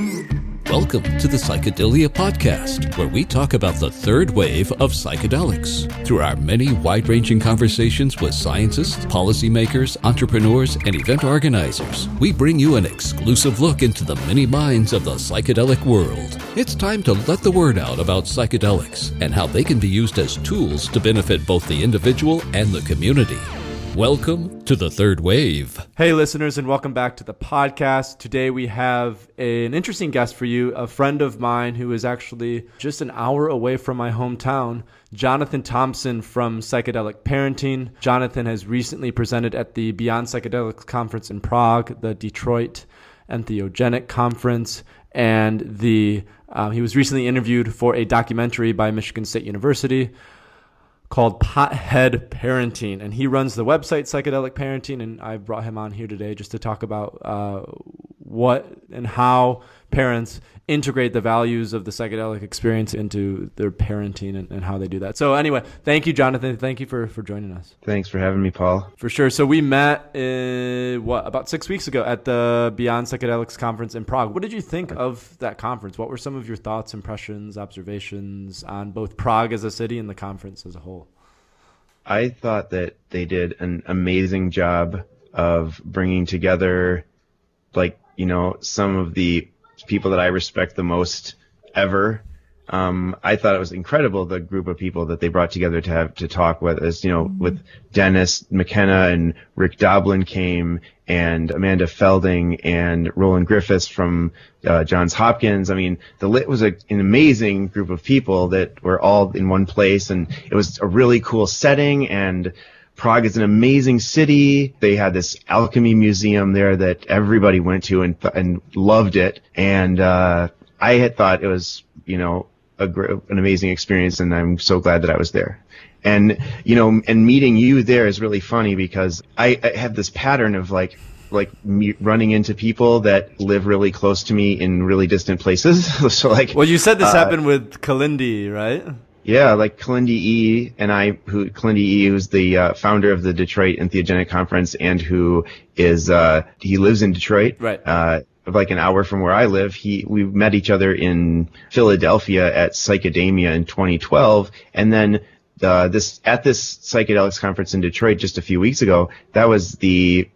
Welcome to the Psychedelia Podcast, where we talk about the third wave of psychedelics. Through our many wide-ranging conversations with scientists, policymakers, entrepreneurs, and event organizers, we bring you an exclusive look into the many minds of the psychedelic world. It's time to let the word out about psychedelics and how they can be used as tools to benefit both the individual and the community. Welcome to the third wave. Hey listeners, and welcome back to the podcast. Today we have an interesting guest for you, a friend of mine who is actually just an hour away from my hometown, Jonathan Thompson from Psychedelic Parenting. Jonathan has recently presented at the Beyond Psychedelics conference in Prague, the Detroit Entheogenic Conference, and he was recently interviewed for a documentary by Michigan State University called Pothead Parenting, and he runs the website Psychedelic Parenting, and I brought him on here today just to talk about what and how parents integrate the values of the psychedelic experience into their parenting and how they do that. So anyway, thank you, Jonathan. Thank you for joining us. Thanks for having me, Paul. For sure. So we met about 6 weeks ago at the Beyond Psychedelics conference in Prague. What did you think of that conference? What were some of your thoughts, impressions, observations on both Prague as a city and the conference as a whole? I thought that they did an amazing job of bringing together, some of the people that I respect the most ever. I thought it was incredible, the group of people that they brought together to talk with us, with Dennis McKenna and Rick Doblin came, and Amanda Felding and Roland Griffiths from Johns Hopkins. I mean, it was an amazing group of people that were all in one place, and it was a really cool setting, and Prague is an amazing city. They had this alchemy museum there that everybody went to and loved it. And I had thought it was, an amazing experience, and I'm so glad that I was there. And and meeting you there is really funny because I have this pattern of like me running into people that live really close to me in really distant places. So well, you said this happened with Kalindi, right? Yeah, like Kalindi E. and Kalindi E., who's the founder of the Detroit Entheogenic Conference, and who is he lives in Detroit, right? Like an hour from where I live. We met each other in Philadelphia at Psychedemia in 2012, and then at this psychedelics conference in Detroit just a few weeks ago. That was the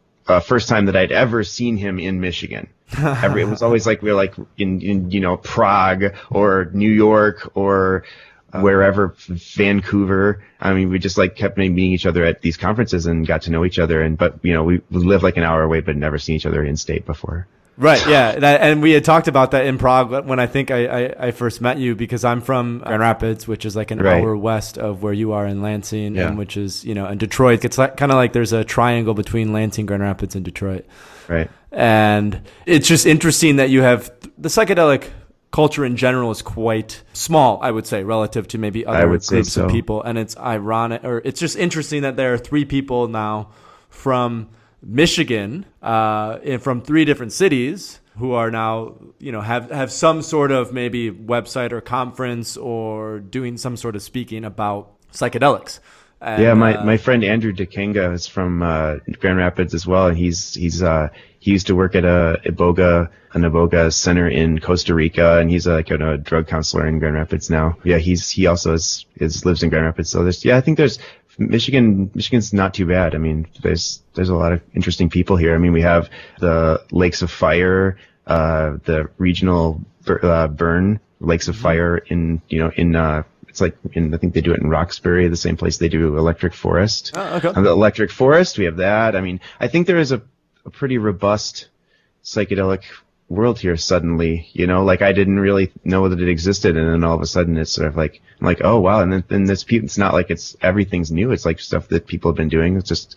first time that I'd ever seen him in Michigan. It was always like we were like in Prague or New York or wherever, Vancouver. I mean, we just kept meeting each other at these conferences and got to know each other. But we lived like an hour away, but never seen each other in state before. Right. Yeah. And we had talked about that in Prague when I think I first met you, because I'm from Grand Rapids, which is like an hour west of where you are in Lansing, and which is, in Detroit. It's kind of like there's a triangle between Lansing, Grand Rapids, and Detroit. Right. And it's just interesting that you have the psychedelic culture in general is quite small, I would say, relative to maybe other groups of people. And it's ironic, or it's just interesting that there are three people now from Michigan, from three different cities, who are now, have some sort of maybe website or conference or doing some sort of speaking about psychedelics. And, my friend Andrew DeKenga is from Grand Rapids as well, and he used to work at an Iboga center in Costa Rica, and he's a drug counselor in Grand Rapids now. Yeah, he also lives in Grand Rapids. So I think there's Michigan's not too bad. I mean, there's a lot of interesting people here. I mean, we have the Lakes of Fire, the regional burn Lakes of Fire in it's like I think they do it in Roxbury, the same place they do Electric Forest. Oh, okay. The Electric Forest, we have that. I mean, I think there is a pretty robust psychedelic world here suddenly, I didn't really know that it existed, and then all of a sudden it's sort of like, I'm like, oh wow, and then this people, it's not like everything's new, it's like stuff that people have been doing. It's just,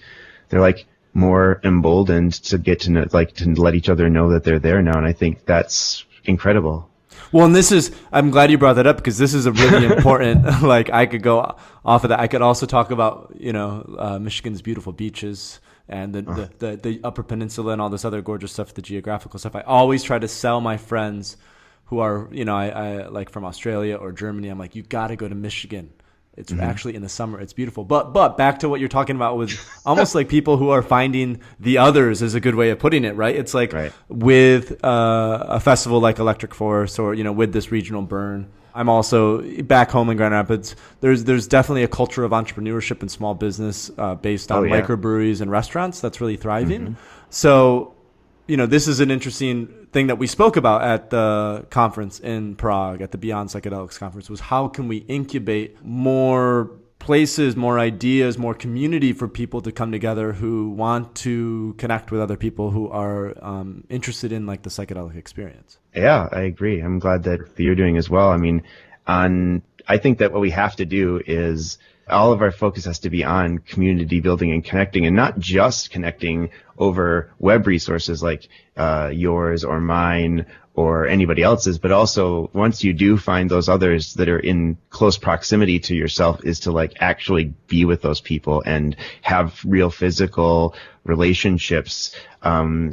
they're like more emboldened to get to know, to let each other know that they're there now, and I think that's incredible. Well, and I'm glad you brought that up, because this is a really important, I could go off of that. I could also talk about, Michigan's beautiful beaches and the Upper Peninsula and all this other gorgeous stuff, the geographical stuff. I always try to sell my friends who are, I like from Australia or Germany. I'm like, you got to go to Michigan. It's actually in the summer. It's beautiful. But back to what you're talking about with almost like people who are finding the others is a good way of putting it, right? It's like with a festival like Electric Forest or, with this regional burn. I'm also back home in Grand Rapids. There's definitely a culture of entrepreneurship and small business based on microbreweries and restaurants that's really thriving. So, this is an interesting thing that we spoke about at the conference in Prague, at the Beyond Psychedelics conference, was how can we incubate more places, more ideas, more community for people to come together who want to connect with other people who are interested in like the psychedelic experience. Yeah, I agree. I'm glad that you're doing as well. I mean, I think that what we have to do is all of our focus has to be on community building and connecting, and not just connecting over web resources like yours or mine or anybody else's, but also once you do find those others that are in close proximity to yourself, is to like actually be with those people and have real physical relationships. I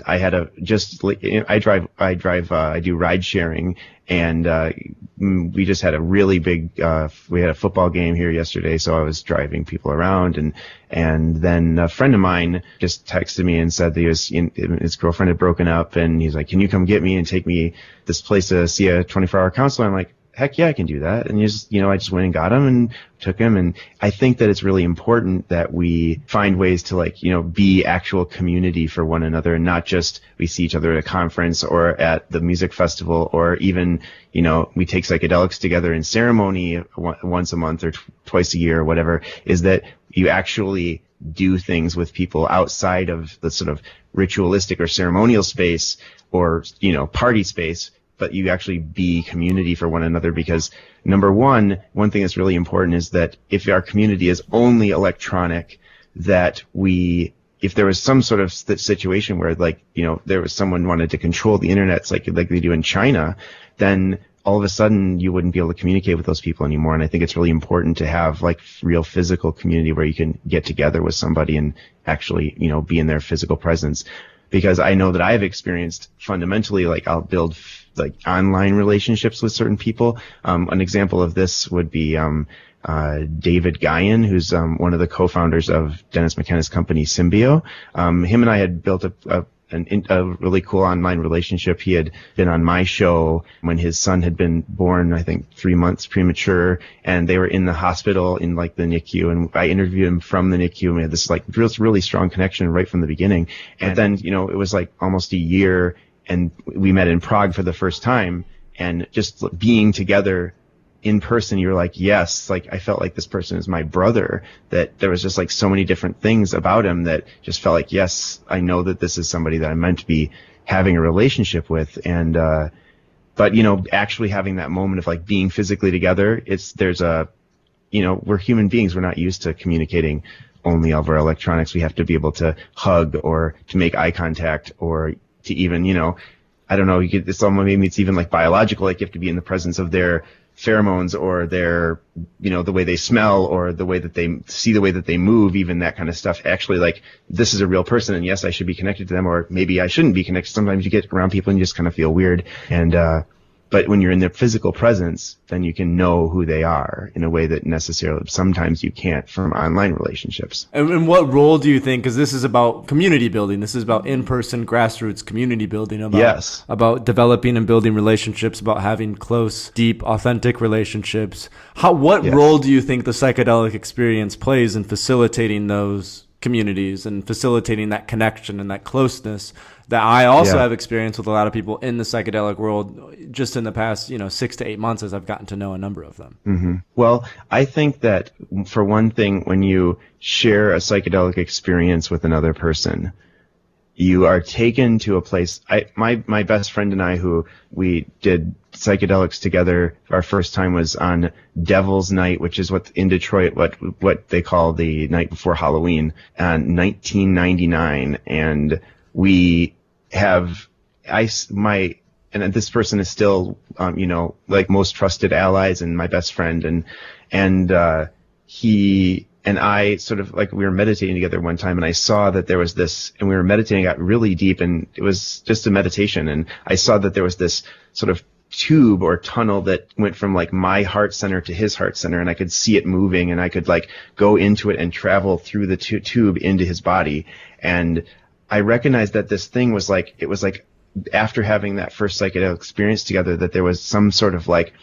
do ride sharing, and we just had a really big, we had a football game here yesterday, so I was driving people around, and then a friend of mine just texted me and said that his girlfriend had broken up, and he's like, can you come get me and take me this place to see a 24-hour counselor? I'm like, heck yeah, I can do that. And I just went and got him and took him. And I think that it's really important that we find ways to be actual community for one another, and not just we see each other at a conference or at the music festival, or even, we take psychedelics together in ceremony once a month or twice a year or whatever, is that you actually do things with people outside of the sort of ritualistic or ceremonial space or, party space, but you actually be community for one another. Because number one thing that's really important is that if our community is only electronic, that if there was some sort of situation where there was someone wanted to control the internet like they do in China, then all of a sudden you wouldn't be able to communicate with those people anymore. And I think it's really important to have like real physical community where you can get together with somebody and actually, be in their physical presence. Because I know that I've experienced fundamentally, I'll build online relationships with certain people. An example of this would be David Guyon, who's one of the co-founders of Dennis McKenna's company Symbio. Him and I had built a really cool online relationship. He had been on my show when his son had been born, I think 3 months premature, and they were in the hospital in the NICU, and I interviewed him from the NICU, and we had this really strong connection right from the beginning. And then, it was almost a year, and we met in Prague for the first time, and just being together in person, you were like, yes, I felt like this person is my brother, that there was just so many different things about him that just felt like, yes, I know that this is somebody that I'm meant to be having a relationship with. And, but, actually having that moment of being physically together, we're human beings. We're not used to communicating only over electronics. We have to be able to hug or to make eye contact, or to even, I don't know, maybe it's even biological, you have to be in the presence of their pheromones or their, the way they smell or the way that they see, the way that they move, even that kind of stuff. Actually, this is a real person, and yes, I should be connected to them, or maybe I shouldn't be connected. Sometimes you get around people and you just kind of feel weird. And, but when you're in their physical presence, then you can know who they are in a way that necessarily sometimes you can't from online relationships. And what role do you think, because this is about community building, this is about in-person grassroots community building, about developing and building relationships, about having close, deep, authentic relationships. What role do you think the psychedelic experience plays in facilitating those communities and facilitating that connection and that closeness that I also have experienced with a lot of people in the psychedelic world just in the past, 6 to 8 months as I've gotten to know a number of them? Mm-hmm. Well, I think that for one thing, when you share a psychedelic experience with another person, you are taken to a place. My best friend and I, who we did psychedelics together, our first time was on Devil's Night, which is what in Detroit, what they call the night before Halloween, in 1999, and and this person is still, most trusted allies and my best friend, and he and I sort of we were meditating together one time, and I saw that there was this, and we were meditating, got really deep, and it was just a meditation, and I saw that there was this sort of tube or tunnel that went from like my heart center to his heart center, and I could see it moving, and I could like go into it and travel through the tube into his body. And I recognized that this thing was like, it was like after having that first psychedelic experience together, that there was some sort of like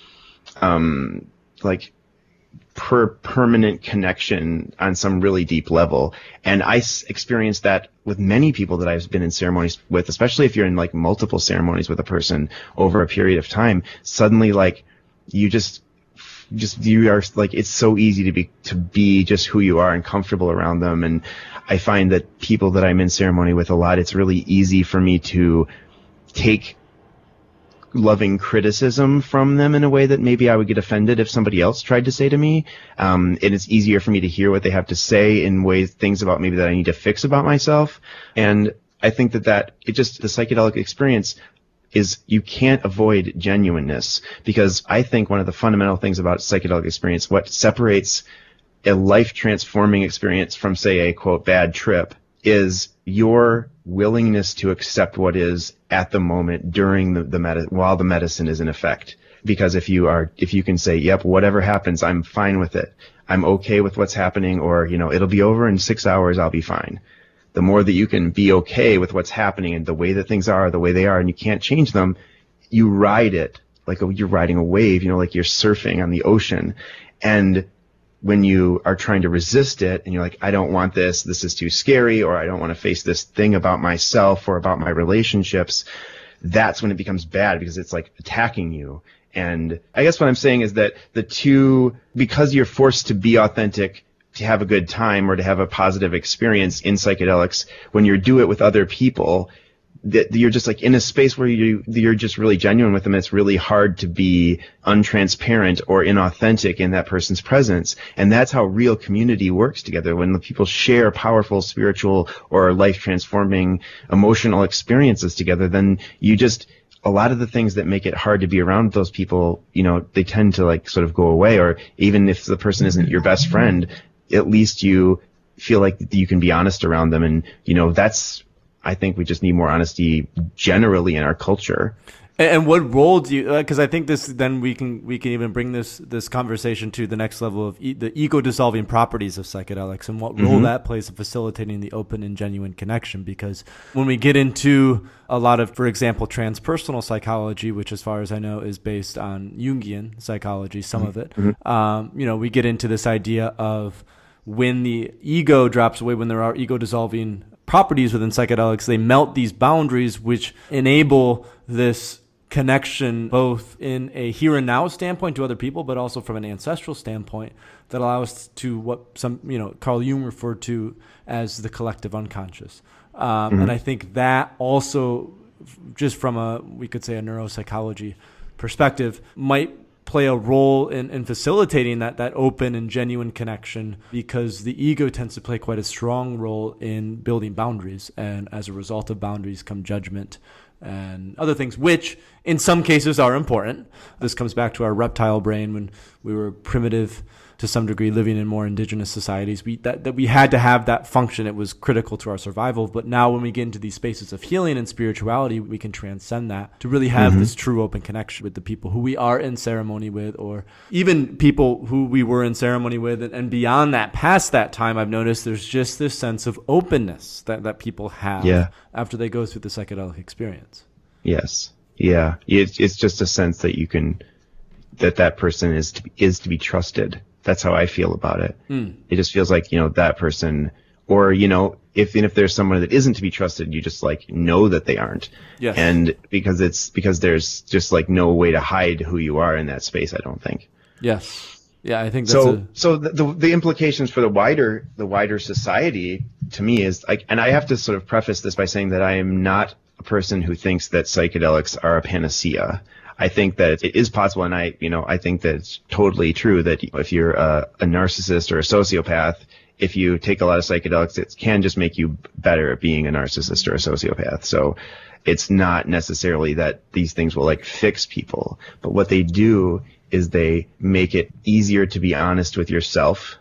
permanent connection on some really deep level. And I experienced that with many people that I've been in ceremonies with, especially if you're in like multiple ceremonies with a person over a period of time. Suddenly, like, you are like, it's so easy to be just who you are and comfortable around them. And I find that people that I'm in ceremony with a lot, it's really easy for me to take loving criticism from them in a way that maybe I would get offended if somebody else tried to say to me. And it's easier for me to hear what they have to say in things about maybe that I need to fix about myself. And I think that the psychedelic experience is, you can't avoid genuineness, because I think one of the fundamental things about psychedelic experience, what separates a life transforming experience from, say, a quote bad trip, is your willingness to accept what is at the moment during while the medicine is in effect. Because if you can say, yep, whatever happens, I'm fine with it, I'm okay with what's happening, or, it'll be over in 6 hours, I'll be fine. The more that you can be okay with what's happening and the way that things are, the way they are, and you can't change them, you ride it like you're riding a wave, like you're surfing on the ocean. And when you are trying to resist it and you're like, I don't want this is too scary, or I don't want to face this thing about myself or about my relationships, that's when it becomes bad, because it's like attacking you. And I guess what I'm saying is that because you're forced to be authentic, to have a good time or to have a positive experience in psychedelics, when you do it with other people, that you're just like in a space where you're just really genuine with them. It's really hard to be untransparent or inauthentic in that person's presence. And that's how real community works together. When the people share powerful spiritual or life transforming emotional experiences together, then a lot of the things that make it hard to be around those people, they tend to like sort of go away. Or even if the person isn't your best friend, at least you feel like you can be honest around them. And, I think we just need more honesty generally in our culture. And what role do you? Because I think then we can even bring this conversation to the next level of the ego dissolving properties of psychedelics, and what role that plays in facilitating the open and genuine connection. Because when we get into a lot of, for example, transpersonal psychology, which as far as I know is based on Jungian psychology, some of it, we get into this idea of when the ego drops away, when there are ego dissolving properties within psychedelics, they melt these boundaries, which enable this connection both in a here and now standpoint to other people, but also from an ancestral standpoint that allow us to what Carl Jung referred to as the collective unconscious. And I think that also, just from we could say a neuropsychology perspective, might play a role in facilitating that open and genuine connection, because the ego tends to play quite a strong role in building boundaries. And as a result of boundaries come judgment and other things, which in some cases are important. This comes back to our reptile brain when we were primitive to some degree, living in more indigenous societies. That we had to have that function. It was critical to our survival. But now when we get into these spaces of healing and spirituality, we can transcend that to really have this true open connection with the people who we are in ceremony with, or even people who we were in ceremony with. And beyond that, past that time, I've noticed there's just this sense of openness that people have after they go through the psychedelic experience. Yes. Yeah. It's just a sense that that person is to be trusted. That's how I feel about it. It just feels like, that person, or, if there's someone that isn't to be trusted, you just like know that they aren't. Yes. And because there's just like no way to hide who you are in that space, I don't think. Yes. Yeah, I think that's so the implications for the wider society to me is like, and I have to sort of preface this by saying that I am not a person who thinks that psychedelics are a panacea. I think that it is possible, and I think that it's totally true that if you're a narcissist or a sociopath, if you take a lot of psychedelics, it can just make you better at being a narcissist or a sociopath. So it's not necessarily that these things will like fix people, but what they do is they make it easier to be honest with yourself,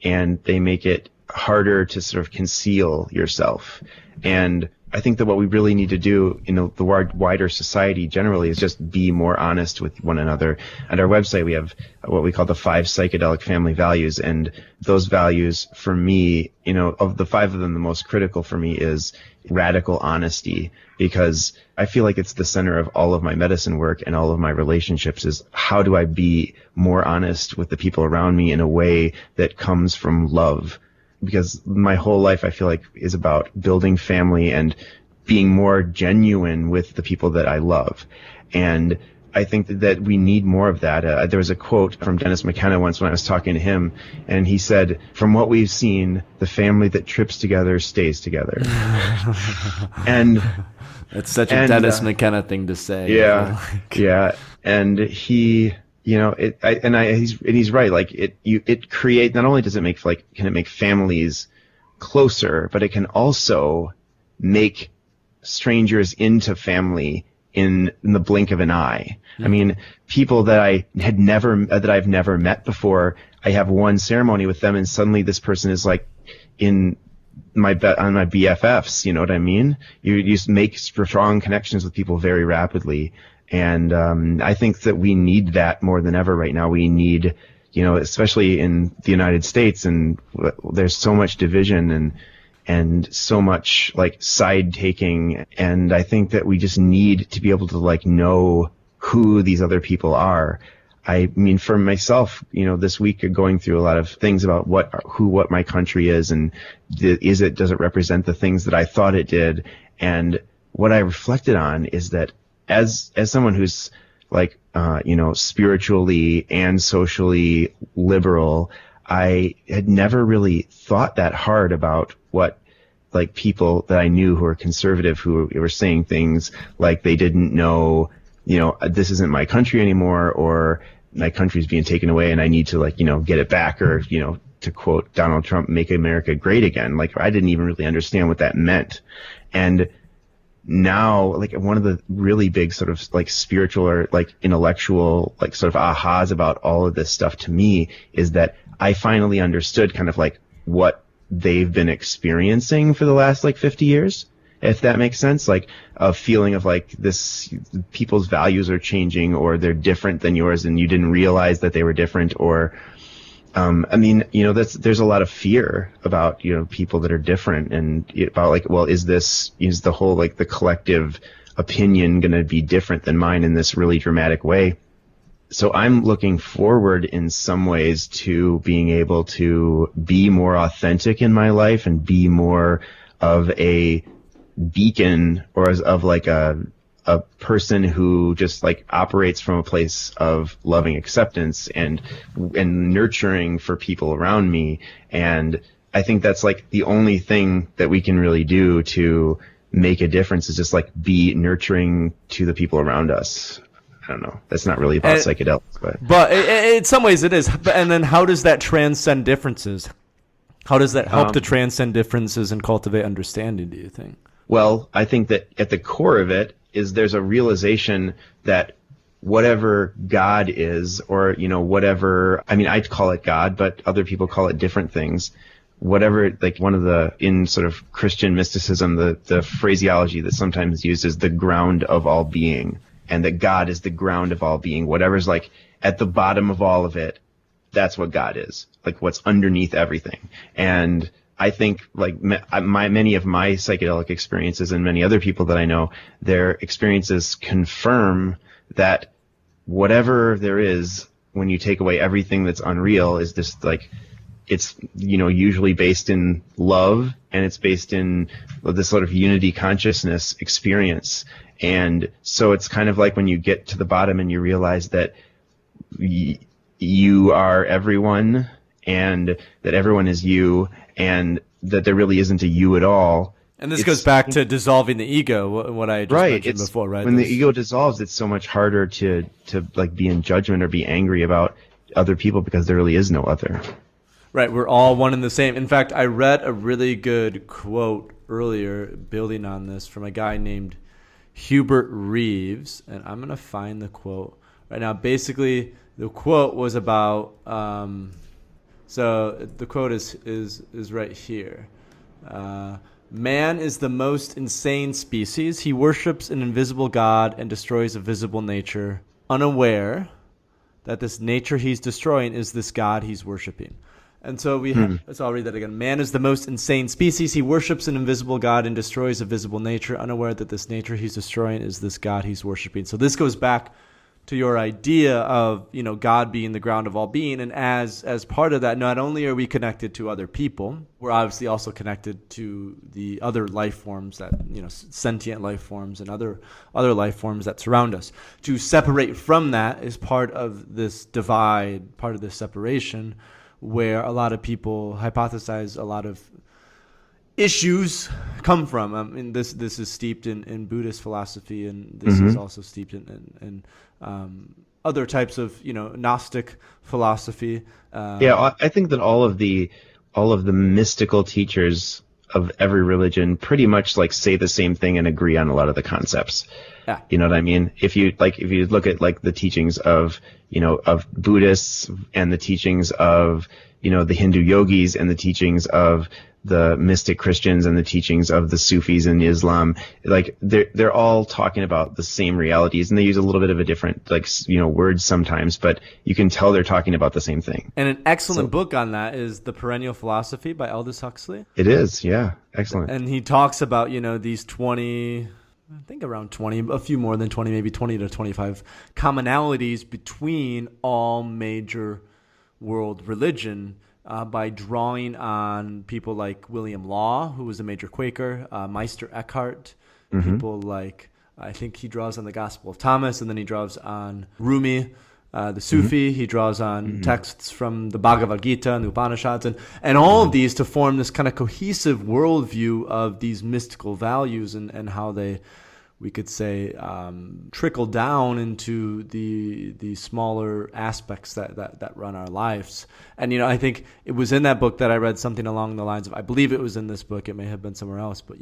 and they make it harder to sort of conceal yourself. And I think that what we really need to do in the wider society generally is just be more honest with one another. At our website, we have what we call the 5 psychedelic family values. And those values, for me, of the 5 of them, the most critical for me is radical honesty, because I feel like it's the center of all of my medicine work and all of my relationships is how do I be more honest with the people around me in a way that comes from love? Because my whole life, I feel like, is about building family and being more genuine with the people that I love. And I think that we need more of that. There was a quote from Dennis McKenna once when I was talking to him, and he said, "From what we've seen, the family that trips together stays together." And it's such a Dennis McKenna thing to say. Yeah, yeah. And he... he's right. Like it create, not only does it make can it make families closer, but it can also make strangers into family in the blink of an eye. Mm-hmm. I mean, people that I've never met before, I have one ceremony with them and suddenly this person is like on my BFFs, you know what I mean? You just make strong connections with people very rapidly. And I think that we need that more than ever right now. We need, especially in the United States, and there's so much division and so much like side taking. And I think that we just need to be able to like know who these other people are. I mean, for myself, this week going through a lot of things about what my country is, and does it represent the things that I thought it did? And what I reflected on is that as someone who's like, spiritually and socially liberal, I had never really thought that hard about what like people that I knew who were conservative, who were saying things like they didn't know, this isn't my country anymore, or my country's being taken away and I need to get it back, or, to quote Donald Trump, make America great again. Like I didn't even really understand what that meant. And now, like one of the really big sort of like spiritual or like intellectual like sort of ahas about all of this stuff to me is that I finally understood kind of like what they've been experiencing for the last like 50 years, if that makes sense. Like a feeling of like this, people's values are changing or they're different than yours and you didn't realize that they were different, or there's a lot of fear about, people that are different, and about like, well, is the whole like the collective opinion going to be different than mine in this really dramatic way? So I'm looking forward in some ways to being able to be more authentic in my life and be more of a beacon, or of like a person who just like operates from a place of loving acceptance and nurturing for people around me. And I think that's like the only thing that we can really do to make a difference, is just like be nurturing to the people around us. I don't know. That's not really about psychedelics, but in some ways it is. And then how does that transcend differences? How does that help to transcend differences and cultivate understanding, do you think? Well, I think that at the core of it is there's a realization that whatever God is, or, whatever, I mean, I'd call it God, but other people call it different things. Whatever, like one of the, in sort of Christian mysticism, the phraseology that's sometimes used is the ground of all being, and that God is the ground of all being. Whatever's like at the bottom of all of it, that's what God is, like what's underneath everything. And I think like many of my psychedelic experiences and many other people that I know, their experiences confirm that whatever there is, when you take away everything that's unreal, is this like, it's, usually based in love, and it's based in this sort of unity consciousness experience. And so it's kind of like when you get to the bottom and you realize that you are everyone, and that everyone is you, and that there really isn't a you at all. And this goes back to dissolving the ego, what I just mentioned before, right? When the ego dissolves, it's so much harder to like be in judgment or be angry about other people, because there really is no other. Right, we're all one and the same. In fact, I read a really good quote earlier, building on this, from a guy named Hubert Reeves, and I'm going to find the quote right now. Basically, the quote was about, so the quote is right here. Man is the most insane species. He worships an invisible God and destroys a visible nature, unaware that this nature he's destroying is this God he's worshiping. And so so I'll read that again. Man is the most insane species. He worships an invisible God and destroys a visible nature, unaware that this nature he's destroying is this God he's worshiping. So this goes back to your idea of, God being the ground of all being. And as part of that, not only are we connected to other people, we're obviously also connected to the other life forms that, sentient life forms and other life forms that surround us. To separate from that is part of this divide, part of this separation, where a lot of people hypothesize a lot of issues come from. I mean, this is steeped in Buddhist philosophy, and this is also steeped in other types of Gnostic philosophy. I think that all of the mystical teachers of every religion pretty much say the same thing and agree on a lot of the concepts. Yeah. You know what I mean? If you look at the teachings of Buddhists and the teachings of the Hindu yogis and the teachings of the mystic Christians and the teachings of the Sufis in Islam, they're all talking about the same realities, and they use a little bit of a different words sometimes, but you can tell they're talking about the same thing. And an excellent book on that is The Perennial Philosophy by Aldous Huxley. It is, yeah, excellent. And he talks about these 20, I think around 20, a few more than 20, maybe 20 to 25 commonalities between all major world religion, by drawing on people like William Law, who was a major Quaker, Meister Eckhart, people like, I think he draws on the Gospel of Thomas, and then he draws on Rumi, the Sufi. He draws on texts from the Bhagavad Gita and the Upanishads, and all of these to form this kind of cohesive worldview of these mystical values and how they, we could say, trickle down into the smaller aspects that run our lives. And, I think it was in that book that I read something along the lines of, I believe it was in this book, it may have been somewhere else, but,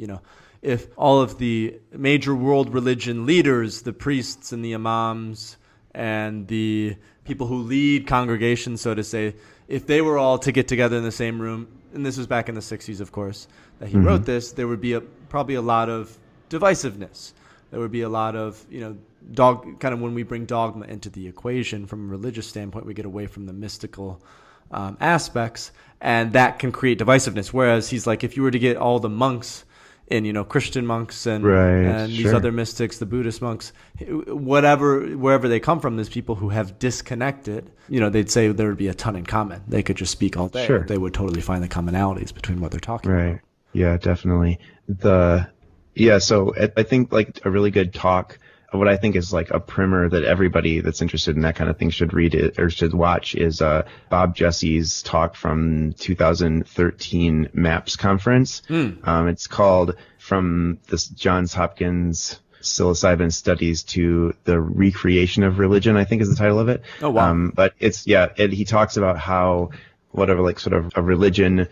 if all of the major world religion leaders, the priests and the imams and the people who lead congregations, so to say, if they were all to get together in the same room, and this was back in the 60s, of course, that he wrote this, there would be probably a lot of divisiveness. There would be a lot of, when we bring dogma into the equation from a religious standpoint, we get away from the mystical aspects, and that can create divisiveness. Whereas he's like, if you were to get all the monks in, Christian monks and these other mystics, the Buddhist monks, wherever they come from, there's people who have disconnected. They'd say there would be a ton in common. They could just speak all day. Sure. They would totally find the commonalities between what they're talking about. Right. Yeah, definitely. So I think a really good talk, what I think is a primer that everybody that's interested in that kind of thing should read it or should watch is Bob Jesse's talk from 2013 MAPS conference. It's called From this Johns Hopkins Psilocybin Studies to the Recreation of Religion, I think is the title of it. Oh, wow. But he talks about how sort of a religion,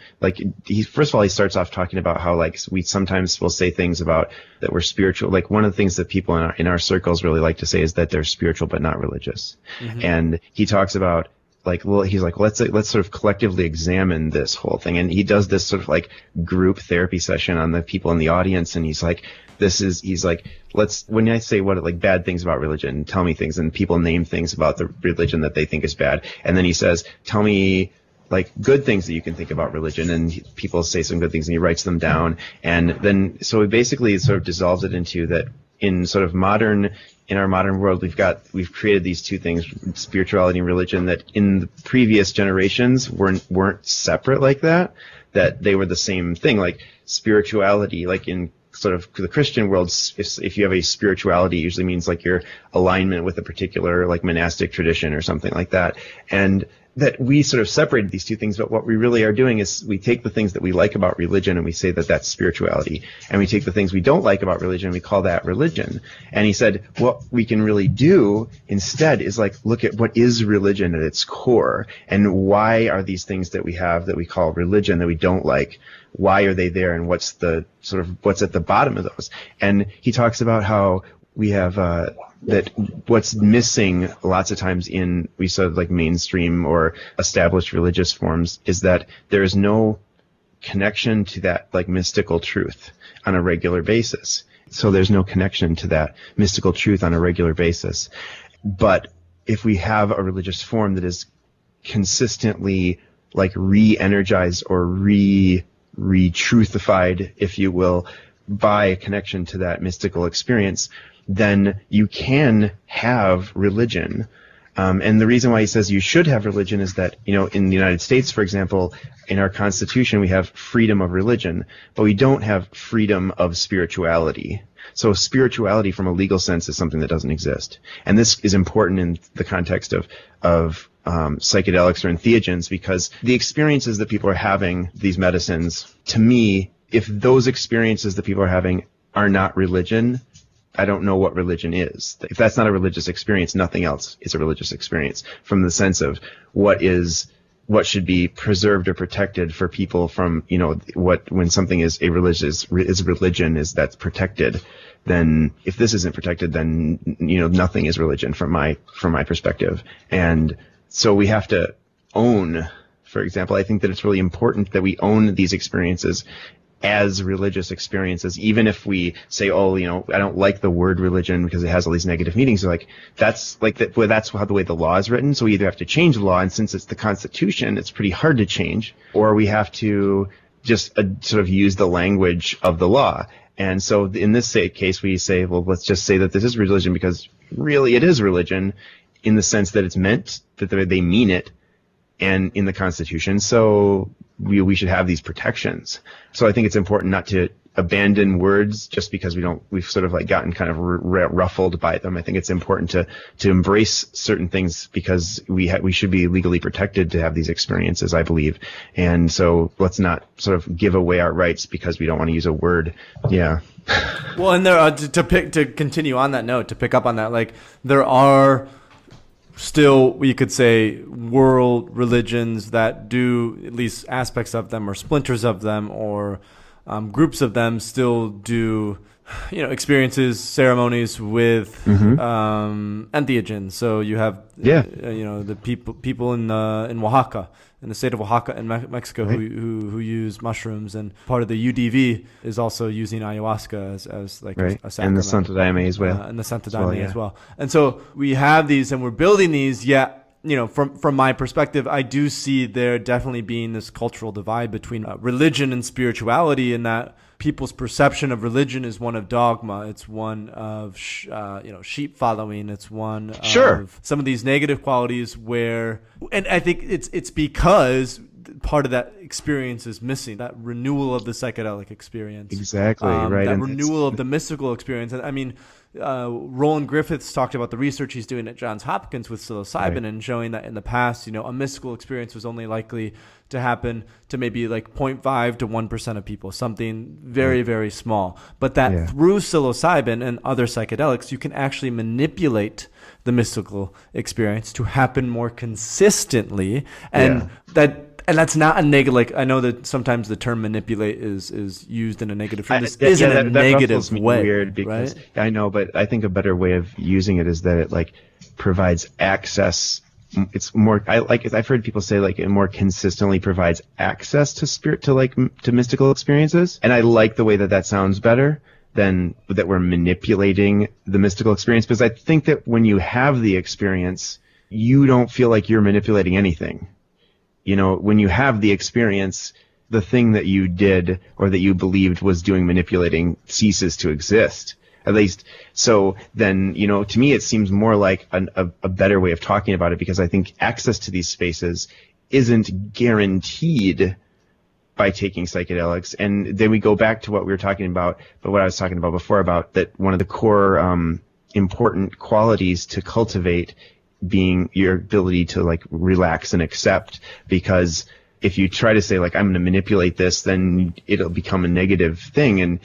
first of all, he starts off talking about how we sometimes will say things about that we're spiritual. One of the things that people in our circles really like to say is that they're spiritual but not religious. And he talks about let's sort of collectively examine this whole thing. And he does this sort of group therapy session on the people in the audience. And he's like, when I say bad things about religion, tell me things. And people name things about the religion that they think is bad. And then he says, tell me good things that you can think about religion, and people say some good things and he writes them down. And then, so he basically sort of dissolves it into that in our modern world, we've created these two things, spirituality and religion, that in the previous generations weren't separate like that they were the same thing. Spirituality, in sort of the Christian world, if you have a spirituality, it usually means your alignment with a particular monastic tradition or something like that. And that we sort of separated these two things, but what we really are doing is we take the things that we like about religion and we say that that's spirituality, and we take the things we don't like about religion and we call that religion. And he said what we can really do instead is look at what is religion at its core, and why are these things that we have that we call religion that we don't like, why are they there, and what's at the bottom of those. And he talks about how we have that what's missing lots of times in mainstream or established religious forms is that there is no connection to that like mystical truth on a regular basis. So there's no connection to that mystical truth on a regular basis. But if we have a religious form that is consistently like re-energized or re-truthified, if you will, by a connection to that mystical experience, then you can have religion. And the reason why he says you should have religion is that, in the United States, for example, in our Constitution, we have freedom of religion, but we don't have freedom of spirituality. So spirituality from a legal sense is something that doesn't exist. And this is important in the context of psychedelics or entheogens, because the experiences that people are having, these medicines, to me, if those experiences that people are having are not religion, I don't know what religion is. If that's not a religious experience, nothing else is a religious experience, from the sense of what should be preserved or protected for people from, when something is religion is that's protected. Then if this isn't protected, then, nothing is religion from my perspective. And so we have to own, for example, I think that it's really important that we own these experiences as religious experiences, even if we say, I don't like the word religion because it has all these negative meanings. That's how the way the law is written. So we either have to change the law, and since it's the Constitution, it's pretty hard to change, or we have to just sort of use the language of the law. And so in this case, we say, well, let's just say that this is religion, because really it is religion in the sense that it's meant, that they mean it, and in the Constitution. So we should have these protections. So I think it's important not to abandon words just because we've sort of like gotten kind of ruffled by them. I think it's important to embrace certain things because we should be legally protected to have these experiences, I believe. And so let's not sort of give away our rights because we don't want to use a word. Yeah. Well, and there to continue on that note, to pick up on that, like there are still, we could say, world religions that do, at least aspects of them or splinters of them or groups of them still do, experiences, ceremonies with entheogens. So you have, the people in Oaxaca, in the state of Oaxaca in Mexico, right, who use mushrooms, and part of the UDV is also using ayahuasca as like right, a sacrament. And the Santo Daime as well. And the Santo Daime as well. And so we have these, and we're building these. Yet, from my perspective, I do see there definitely being this cultural divide between religion and spirituality, in that people's perception of religion is one of dogma. It's one of sheep following. It's one of some of these negative qualities and I think it's because part of that experience is missing, that renewal of the psychedelic experience. Exactly, right. That renewal of the mystical experience. And I mean, Roland Griffiths talked about the research he's doing at Johns Hopkins with psilocybin, right, and showing that in the past, a mystical experience was only likely to happen to maybe like 0.5 to 1% of people, something very, very small. But that through psilocybin and other psychedelics, you can actually manipulate the mystical experience to happen more consistently. And that's not a negative. Like, I know that sometimes the term manipulate is used in a negative term. This isn't a negative way. Weird because, right? I know, but I think a better way of using it is that it like provides access. It's more, I've heard people say like it more consistently provides access to mystical experiences. And I like the way that sounds better than that we're manipulating the mystical experience, because I think that when you have the experience, you don't feel like you're manipulating anything. When you have the experience, the thing that you did or that you believed was doing manipulating ceases to exist. At least, so then, to me, it seems more like a better way of talking about it, because I think access to these spaces isn't guaranteed by taking psychedelics. And then we go back to what we were talking about, but what I was talking about before, about that one of the core important qualities to cultivate being your ability to like relax and accept, because if you try to say like, I'm going to manipulate this, then it'll become a negative thing. And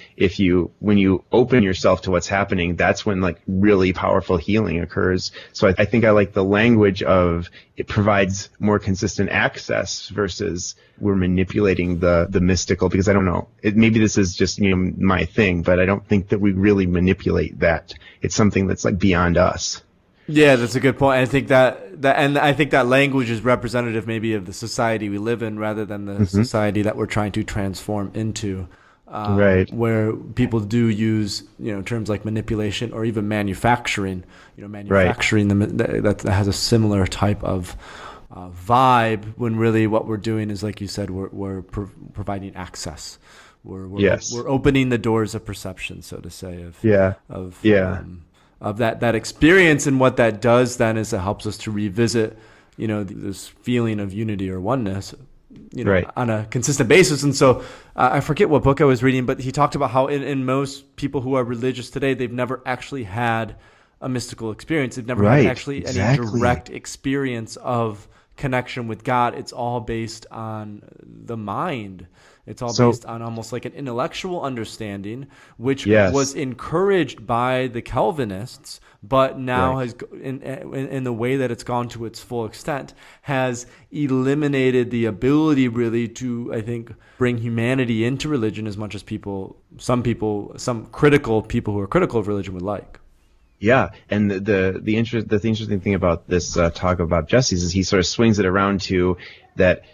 when you open yourself to what's happening, that's when like really powerful healing occurs. So I think I like the language of it provides more consistent access versus we're manipulating the mystical, because I don't know, maybe this is just, my thing, but I don't think that we really manipulate that. It's something that's like beyond us. Yeah, that's a good point. I think and I think that language is representative maybe of the society we live in rather than the society that we're trying to transform into. Right. Where people do use, terms like manipulation or even manufacturing, manufacturing them that has a similar type of vibe, when really what we're doing is, like you said, we're providing access. We're opening the doors of perception, so to say, of that experience. And what that does then is it helps us to revisit, this feeling of unity or oneness, on a consistent basis. And so I forget what book I was reading, but he talked about how in most people who are religious today, they've never actually had a mystical experience. They've never had actually any direct experience of connection with God. It's all based on the mind. It's all based on almost like an intellectual understanding, which was encouraged by the Calvinists, but now has, in the way that it's gone to its full extent, has eliminated the ability really to, I think, bring humanity into religion as much as some critical people who are critical of religion would like. Yeah, and the interesting thing about this talk about Jesse's is he sort of swings it around to that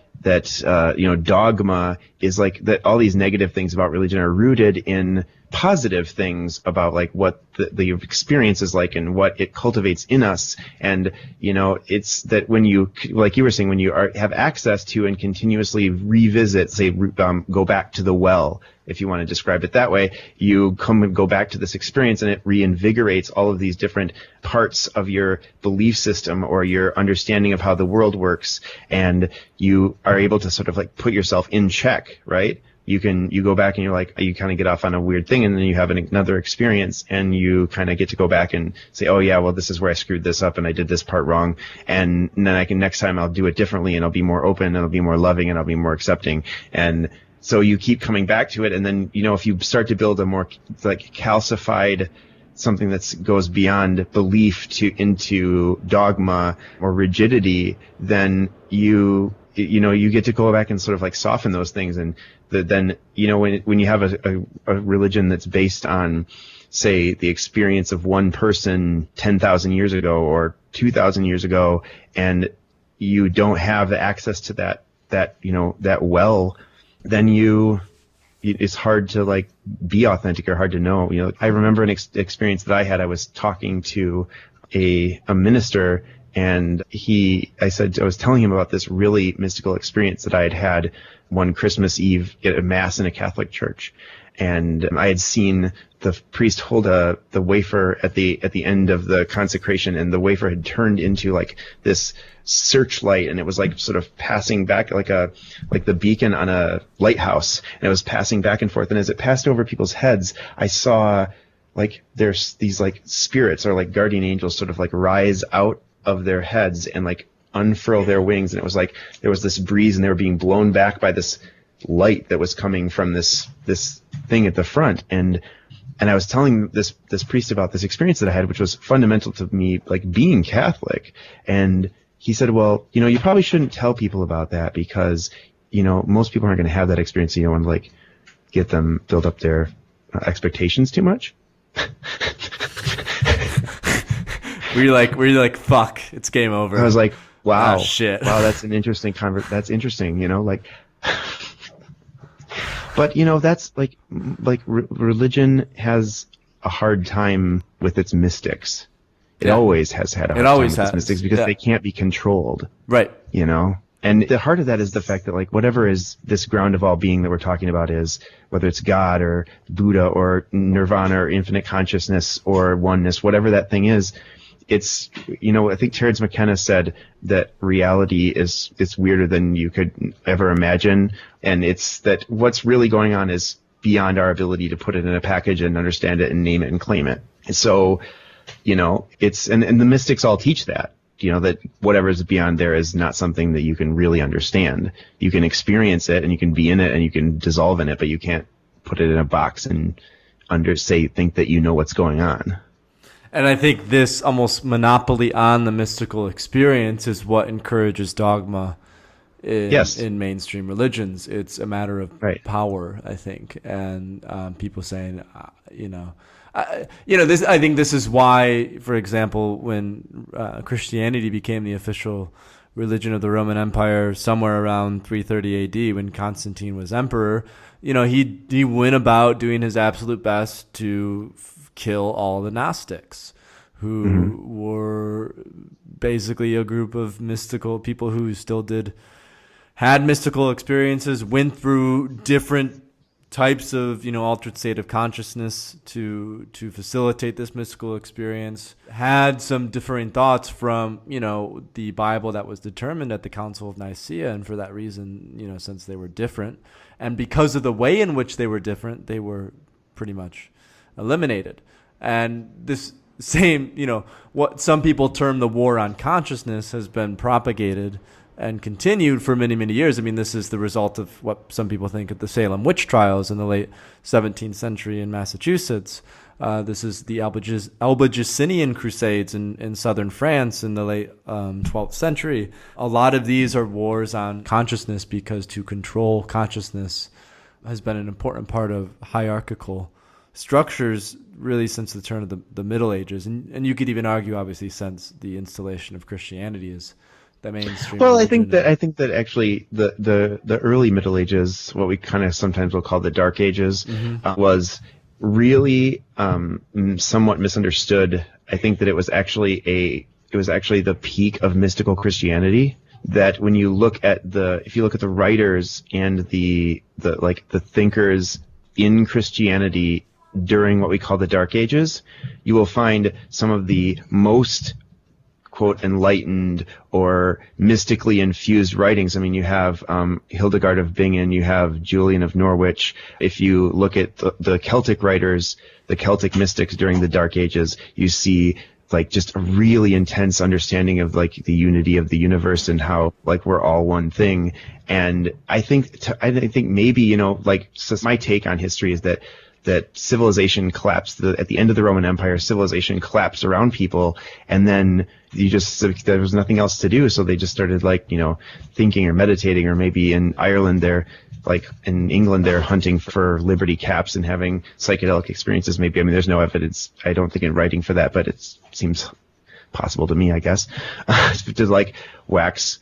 dogma is like that. All these negative things about religion are rooted in positive things about like what the experience is like and what it cultivates in us. And it's that when you, like you were saying, when you have access to and continuously revisit, say, go back to the well, if you want to describe it that way, you come and go back to this experience and it reinvigorates all of these different parts of your belief system or your understanding of how the world works, and you are able to sort of like put yourself in check, right? You go back and you kind of get off on a weird thing, and then you have another experience, and you kind of get to go back and say, oh yeah, well, this is where I screwed this up and I did this part wrong. And then next time I'll do it differently, and I'll be more open and I'll be more loving and I'll be more accepting. And so you keep coming back to it. And then, if you start to build a more like calcified something that goes beyond belief into dogma or rigidity, then you get to go back and sort of like soften those things. And then when you have a religion that's based on, say, the experience of one person 10,000 years ago or 2,000 years ago, and you don't have the access to that well, then it's hard to like be authentic or hard to know. I remember an experience that I had. I was talking to a minister, and I was telling him about this really mystical experience that I had one Christmas Eve at a mass in a Catholic church. And I had seen the priest hold the wafer at the end of the consecration, and the wafer had turned into like this searchlight, and it was like sort of passing back like the beacon on a lighthouse, and it was passing back and forth. And as it passed over people's heads, I saw like there's these like spirits or like guardian angels sort of like rise out of their heads and like unfurl their wings, and it was like there was this breeze, and they were being blown back by this light that was coming from this thing at the front. And I was telling this priest about this experience that I had, which was fundamental to me like being Catholic. And he said, well, you probably shouldn't tell people about that because most people aren't going to have that experience, so you don't want to like get them build up their expectations too much. Were you like, fuck, it's game over? I was like, wow, oh, shit. Wow, that's an interesting that's interesting, like. But that's like religion has a hard time with its mystics. It always has had a hard time with its mystics because they can't be controlled. Right. And the heart of that is the fact that like whatever is this ground of all being that we're talking about is, whether it's God or Buddha or nirvana or infinite consciousness or oneness, whatever that thing is, it's, I think Terence McKenna said that reality it's weirder than you could ever imagine. And it's that what's really going on is beyond our ability to put it in a package and understand it and name it and claim it. And so, it's, and the mystics all teach that, that whatever is beyond there is not something that you can really understand. You can experience it and you can be in it and you can dissolve in it, but you can't put it in a box and think that you know what's going on. And I think this almost monopoly on the mystical experience is what encourages dogma in mainstream religions. It's a matter of power, I think. And people saying, I think this is why, for example, when Christianity became the official religion of the Roman Empire somewhere around 330 AD, when Constantine was emperor, he went about doing his absolute best to kill all the Gnostics, who were basically a group of mystical people who still had mystical experiences, went through different types of altered state of consciousness to facilitate this mystical experience, had some differing thoughts from the Bible that was determined at the Council of Nicaea, and for that reason, since they were different, and because of the way in which they were different, they were pretty much eliminated. And this same, what some people term the war on consciousness has been propagated and continued for many, many years. I mean, this is the result of what some people think of the Salem witch trials in the late 17th century in Massachusetts. This is the Albigensian Crusades in southern France in the late 12th century. A lot of these are wars on consciousness, because to control consciousness has been an important part of hierarchical structures really since the turn of the Middle Ages. And you could even argue, obviously, since the installation of Christianity as the mainstream. Well, I think that actually the early Middle Ages, what we kind of sometimes will call the Dark Ages, was really somewhat misunderstood. I think that it was actually the peak of mystical Christianity. That when you look at if you look at the writers and the thinkers in Christianity during what we call the Dark Ages, you will find some of the most, quote, enlightened or mystically infused writings. I mean, you have Hildegard of Bingen, you have Julian of Norwich. If you look at the Celtic writers, the Celtic mystics during the Dark Ages, you see just a really intense understanding of the unity of the universe and how we're all one thing. And I think maybe so my take on history is that civilization collapsed at the end of the Roman Empire. Civilization collapsed around people, and then there was nothing else to do, so they just started thinking or meditating, or maybe in Ireland in England they're hunting for liberty caps and having psychedelic experiences. Maybe, I mean, there's no evidence, I don't think, in writing for that, but it seems possible to me, I guess, to wax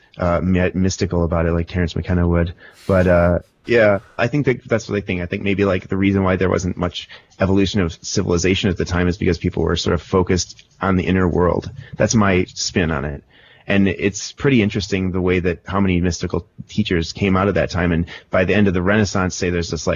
mystical about it like Terence McKenna would. But yeah, I think that's what I think. I think maybe the reason why there wasn't much evolution of civilization at the time is because people were sort of focused on the inner world. That's my spin on it. And it's pretty interesting the way that how many mystical teachers came out of that time. And by the end of the Renaissance, say there's this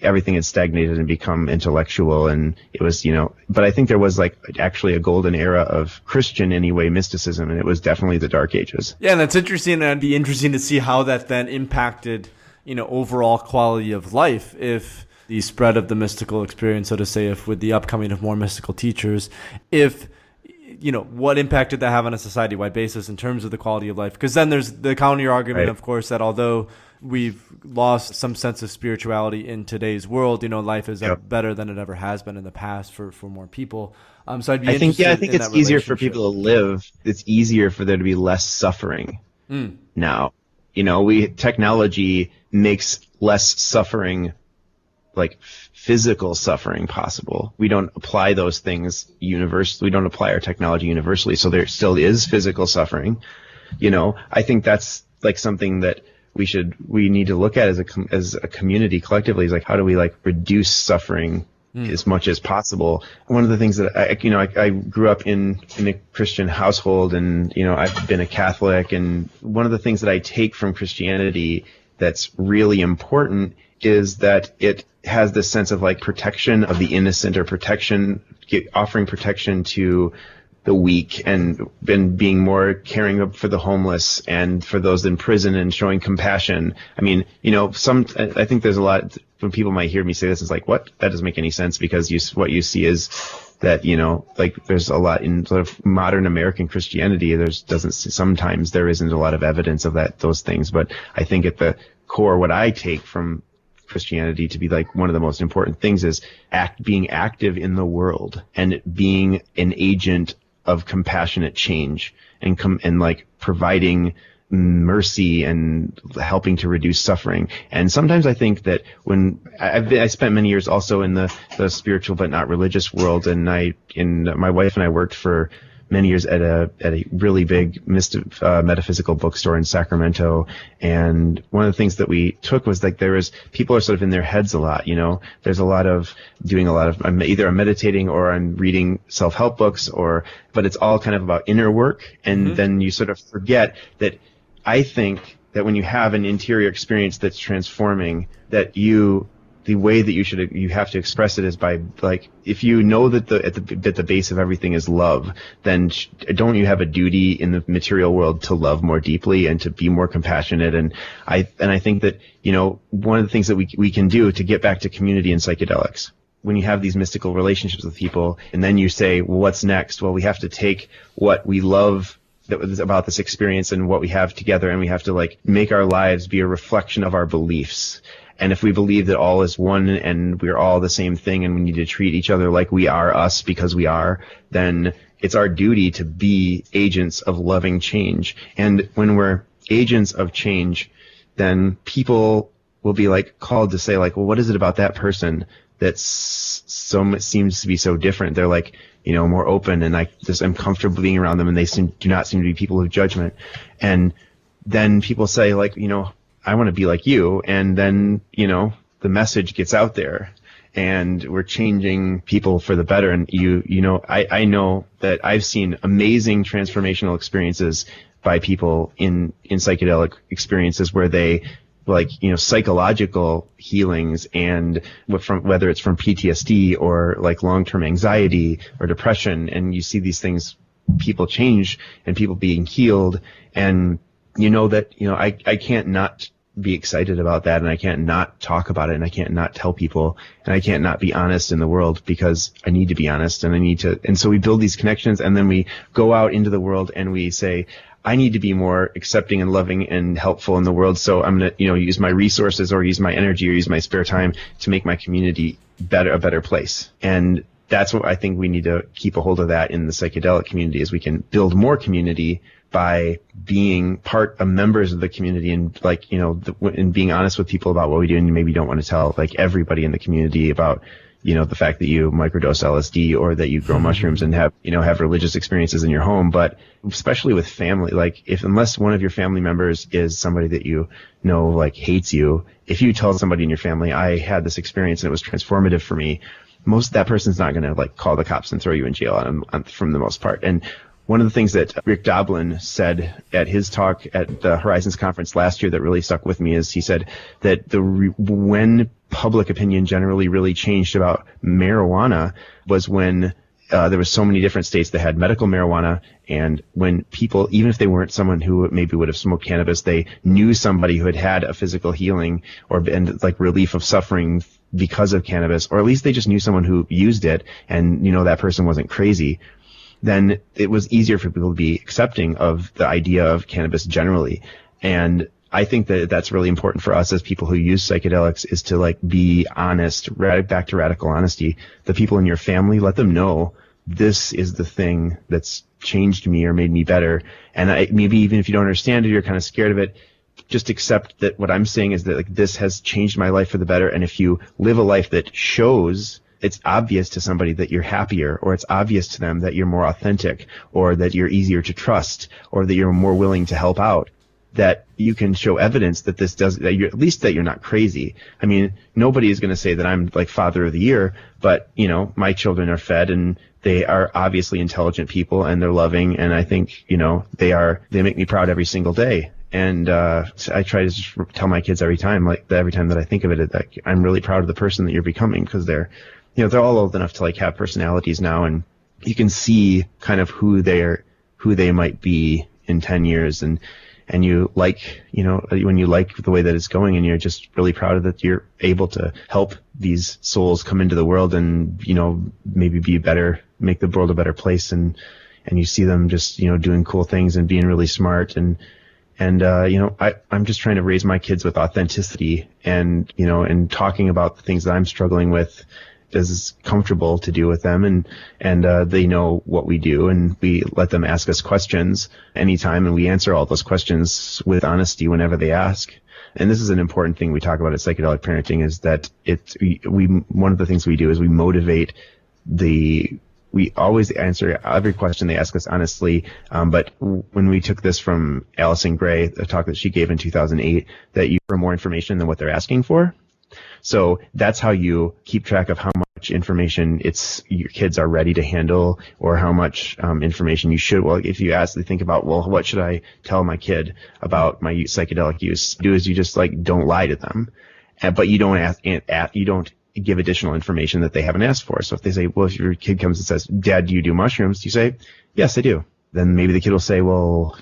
everything had stagnated and become intellectual, and it was, but I think there was actually a golden era of Christian anyway mysticism, and it was definitely the Dark Ages. Yeah, and that's interesting, and it'd be interesting to see how that then impacted overall quality of life, if the spread of the mystical experience, so to say, if with the upcoming of more mystical teachers, what impact did that have on a society-wide basis in terms of the quality of life? Because then there's the counter argument, right, of course, that although we've lost some sense of spirituality in today's world, life is better than it ever has been in the past for more people. So I think it's easier for people to live. It's easier for there to be less suffering now. Technology makes less suffering, physical suffering, possible. We don't apply those things universally. We don't apply our technology universally, so there still is physical suffering. I think that's something that we need to look at as a community collectively. Is how do we reduce suffering as much as possible? One of the things that I grew up in a Christian household, and I've been a Catholic, and one of the things that I take from Christianity that's really important is that it has this sense of protection of the innocent, or offering protection to the weak, and being more caring for the homeless and for those in prison, and showing compassion. I mean, I think there's a lot when people might hear me say this, it's what? That doesn't make any sense, because what you see is that, there's a lot in sort of modern American Christianity. Sometimes there isn't a lot of evidence of those things, but I think at the core, what I take from Christianity to be one of the most important things is being active in the world and being an agent of compassionate change, and providing mercy and helping to reduce suffering. And sometimes I think that when I spent many years also in the spiritual but not religious world, and my wife and I worked for many years at a really big metaphysical bookstore in Sacramento. And one of the things that we took was like people are sort of in their heads a lot, there's a lot of either I'm meditating or I'm reading self-help books but it's all kind of about inner work. And then you sort of forget that I think that when you have an interior experience that's transforming, that the way that you have to express it is by, like, if you know that the base of everything is love, then don't you have a duty in the material world to love more deeply and to be more compassionate? And I think that, one of the things that we can do to get back to community in psychedelics, when you have these mystical relationships with people, and then you say, well, what's next? Well, we have to take what we love that was about this experience and what we have together, and we have to, like, make our lives be a reflection of our beliefs. And if we believe that all is one and we're all the same thing and we need to treat each other like we are us because we are, then it's our duty to be agents of loving change. And when we're agents of change, then people will be, like, called to say, like, well, what is it about that person that seems to be so different? They're, like, more open, and I'm comfortable being around them, and they do not seem to be people of judgment. And then people say, like, I want to be like you. And then, the message gets out there and we're changing people for the better. And I know that I've seen amazing transformational experiences by people in psychedelic experiences where they, like, psychological healings, and whether it's from PTSD or like long-term anxiety or depression. And you see these things, people change and people being healed. And I can't not be excited about that, and I can't not talk about it, and I can't not tell people, and I can't not be honest in the world, because I need to be honest, and so we build these connections, and then we go out into the world and we say, I need to be more accepting and loving and helpful in the world, so I'm going to, use my resources or use my energy or use my spare time to make my community a better place. And that's what I think we need to keep a hold of that in the psychedelic community, is we can build more community by being members of the community, and, like, and being honest with people about what we do. And maybe you don't want to tell, like, everybody in the community about, the fact that you microdose LSD or that you grow mushrooms and have religious experiences in your home. But especially with family, like, unless one of your family members is somebody that like, hates you, if you tell somebody in your family, I had this experience and it was transformative for me, that person's not going to, like, call the cops and throw you in jail from the most part. And one of the things that Rick Doblin said at his talk at the Horizons conference last year that really stuck with me is he said that when public opinion generally really changed about marijuana was when there was so many different states that had medical marijuana, and when people, even if they weren't someone who maybe would have smoked cannabis, they knew somebody who had a physical healing and, like, relief of suffering because of cannabis, or at least they just knew someone who used it, and that person wasn't crazy, then it was easier for people to be accepting of the idea of cannabis generally. And I think that that's really important for us as people who use psychedelics, is to, like, be honest, back to radical honesty. The people in your family, let them know this is the thing that's changed me or made me better. And maybe even if you don't understand it, you're kind of scared of it, just accept that what I'm saying is that, like, this has changed my life for the better. And if you live a life that shows, it's obvious to somebody that you're happier, or it's obvious to them that you're more authentic, or that you're easier to trust, or that you're more willing to help out, that you can show evidence that at least that you're not crazy. I mean, nobody is going to say that I'm, like, father of the year, but, my children are fed, and they are obviously intelligent people, and they're loving, and I think, they make me proud every single day. And I try to just tell my kids every time that I think of it, that I'm really proud of the person that you're becoming, because they're all old enough to, like, have personalities now, and you can see kind of who they might be in 10 years, and you like, when you like the way that it's going, and you're just really proud of that you're able to help these souls come into the world and, maybe make the world a better place, and you see them just, doing cool things and being really smart, and I'm just trying to raise my kids with authenticity and talking about the things that I'm struggling with, is comfortable to do with them, and they know what we do, and we let them ask us questions anytime, and we answer all those questions with honesty whenever they ask. And this is an important thing we talk about at Psychedelic Parenting, is that one of the things we do is we motivate we always answer every question they ask us honestly. But when we took this from Allison Gray, a talk that she gave in 2008, that you for more information than what they're asking for. So that's how you keep track of how much information your kids are ready to handle, or how much information you should. Well, if you ask, they think about, well, what should I tell my kid about my psychedelic use? Do is you just don't lie to them, but you don't give additional information that they haven't asked for. So if they say, well, if your kid comes and says, Dad, do you do mushrooms? You say, yes, I do. Then maybe the kid will say, well,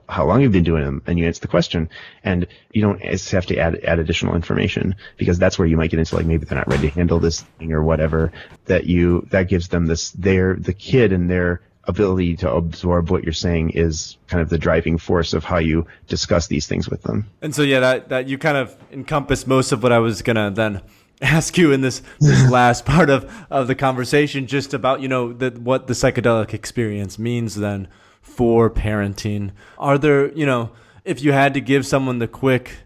how long have you been doing them? And you answer the question, and you don't have to add additional information, because that's where you might get into maybe they're not ready to handle this thing or whatever, that gives them the kid and their ability to absorb what you're saying is kind of the driving force of how you discuss these things with them. And so, yeah, that you kind of encompass most of what I was going to then ask you in this last part of the conversation, just about, what the psychedelic experience means then for parenting. Are there, if you had to give someone the quick,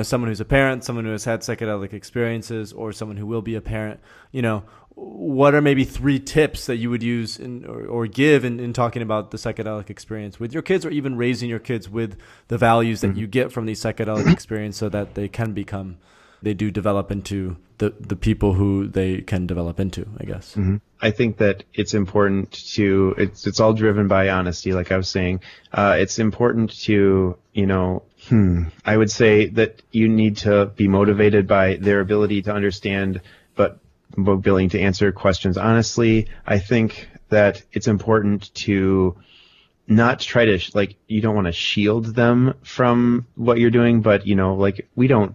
someone who's a parent, someone who has had psychedelic experiences, or someone who will be a parent, what are maybe 3 tips that you would use or give in talking about the psychedelic experience with your kids, or even raising your kids with the values that you get from these psychedelic experiences, so that they do develop into the people who they can develop into, I guess. Mm-hmm. I think that it's important it's all driven by honesty, like I was saying. It's important to, I would say that you need to be motivated by their ability to understand, but willing to answer questions honestly. I think that it's important to not try to, you don't want to shield them from what you're doing, but, we don't